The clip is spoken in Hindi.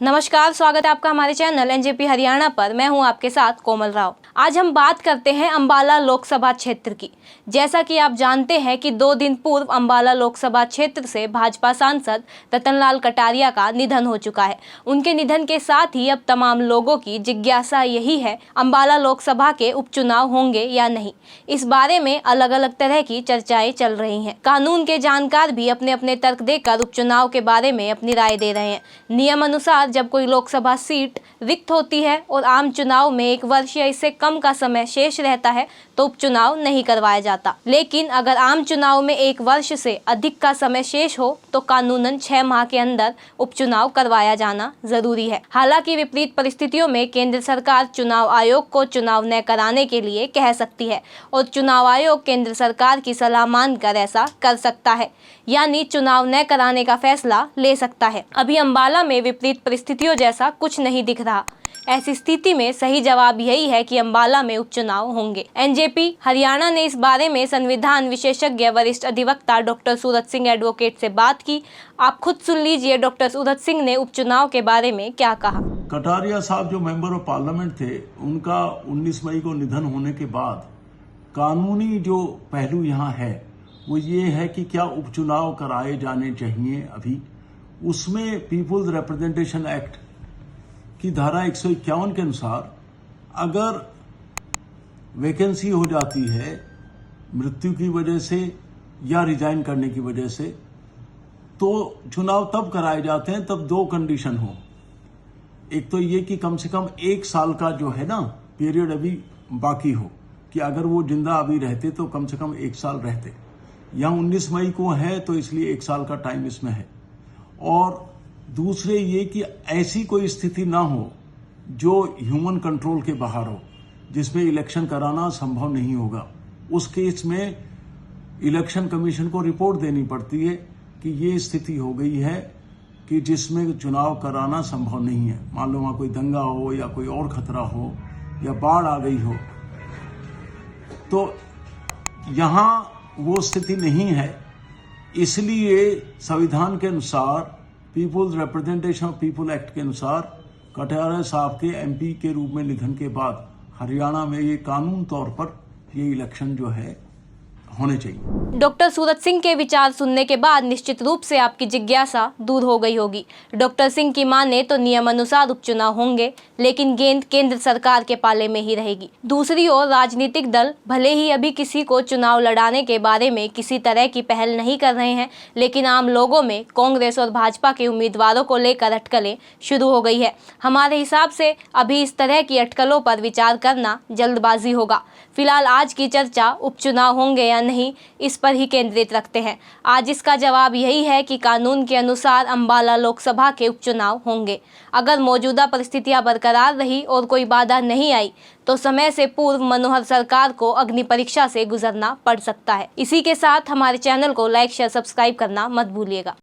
नमस्कार, स्वागत है आपका हमारे चैनल एनजेपी हरियाणा पर। मैं हूं आपके साथ कोमल राव। आज हम बात करते हैं अंबाला लोकसभा क्षेत्र की। जैसा कि आप जानते हैं कि 2 दिन पूर्व अंबाला लोकसभा क्षेत्र से भाजपा सांसद रतनलाल कटारिया का निधन हो चुका है। उनके निधन के साथ ही अब तमाम लोगों की जिज्ञासा यही है, अंबाला लोकसभा के उपचुनाव होंगे या नहीं। इस बारे में अलग अलग तरह की चर्चाएं चल रही हैं। कानून के जानकार भी अपने अपने तर्क देकर उपचुनाव के बारे में अपनी राय दे रहे हैं। नियम अनुसार जब कोई लोकसभा सीट रिक्त होती है और आम चुनाव में 1 वर्ष या इससे कम का समय शेष रहता है तो उपचुनाव नहीं करवाया जाता। लेकिन अगर आम चुनाव में 1 वर्ष से अधिक का समय शेष हो तो कानूनन 6 माह के अंदर उपचुनाव करवाया जाना जरूरी है। हालांकि विपरीत परिस्थितियों में केंद्र सरकार चुनाव आयोग को चुनाव न कराने के लिए कह सकती है और चुनाव आयोग केंद्र सरकार की सलाह मानकर ऐसा कर सकता है, यानी चुनाव न कराने का फैसला ले सकता है। अभी अंबाला में विपरीत परिस्थितियों जैसा कुछ नहीं दिख रहा। ऐसी स्थिति में सही जवाब यही है कि अंबाला में उपचुनाव होंगे। एनजेपी हरियाणा ने इस बारे में संविधान विशेषज्ञ वरिष्ठ अधिवक्ता डॉक्टर सूरत सिंह एडवोकेट से बात की। आप खुद सुन लीजिए डॉक्टर सूरत सिंह ने उपचुनाव के बारे में क्या कहा। कटारिया साहब जो मेंबर ऑफ पार्लियामेंट थे, उनका 19 मई को निधन होने के बाद कानूनी जो पहलू यहाँ है वो ये है कि क्या उपचुनाव कराए जाने चाहिए। अभी उसमें पीपुल्स रिप्रेजेंटेशन एक्ट की धारा 151 के अनुसार अगर वैकेंसी हो जाती है मृत्यु की वजह से या रिजाइन करने की वजह से, तो चुनाव तब कराए जाते हैं तब 2 कंडीशन हो। एक तो ये कि कम से कम 1 साल का जो है ना पीरियड अभी बाकी हो, कि अगर वो जिंदा अभी रहते तो कम से कम 1 साल रहते। यहाँ 19 मई को है तो इसलिए 1 साल का टाइम इसमें है। और दूसरे ये कि ऐसी कोई स्थिति ना हो जो ह्यूमन कंट्रोल के बाहर हो, जिसमें इलेक्शन कराना संभव नहीं होगा। उस केस में इलेक्शन कमीशन को रिपोर्ट देनी पड़ती है कि ये स्थिति हो गई है कि जिसमें चुनाव कराना संभव नहीं है। मान लो वहाँ कोई दंगा हो या कोई और खतरा हो या बाढ़ आ गई हो, तो यहाँ वो स्थिति नहीं है। इसलिए संविधान के अनुसार people's representation of people act के अनुसार कटारिया साहब के एमपी के रूप में निधन के बाद हरियाणा में ये कानून तौर पर ये इलेक्शन जो है होने चाहिए। डॉक्टर सूरत सिंह के विचार सुनने के बाद निश्चित रूप से आपकी जिज्ञासा दूर हो गई होगी। डॉक्टर सिंह की माने तो नियम अनुसार उपचुनाव होंगे, लेकिन गेंद केंद्र सरकार के पाले में ही रहेगी। दूसरी ओर राजनीतिक दल भले ही अभी किसी को चुनाव लड़ाने के बारे में किसी तरह की पहल नहीं कर रहे हैं, लेकिन आम लोगों में कांग्रेस और भाजपा के उम्मीदवारों को लेकर अटकलें शुरू हो गई है। हमारे हिसाब से अभी इस तरह की अटकलों पर विचार करना जल्दबाजी होगा। फिलहाल आज की चर्चा उपचुनाव होंगे या नहीं इस पर ही केंद्रित रखते हैं। आज इसका जवाब यही है कि कानून के अनुसार अंबाला लोकसभा के उपचुनाव होंगे। अगर मौजूदा परिस्थितियां बरकरार रही और कोई बाधा नहीं आई तो समय से पूर्व मनोहर सरकार को अग्नि परीक्षा से गुजरना पड़ सकता है। इसी के साथ हमारे चैनल को लाइक, शेयर, सब्सक्राइब करना मत भूलिएगा।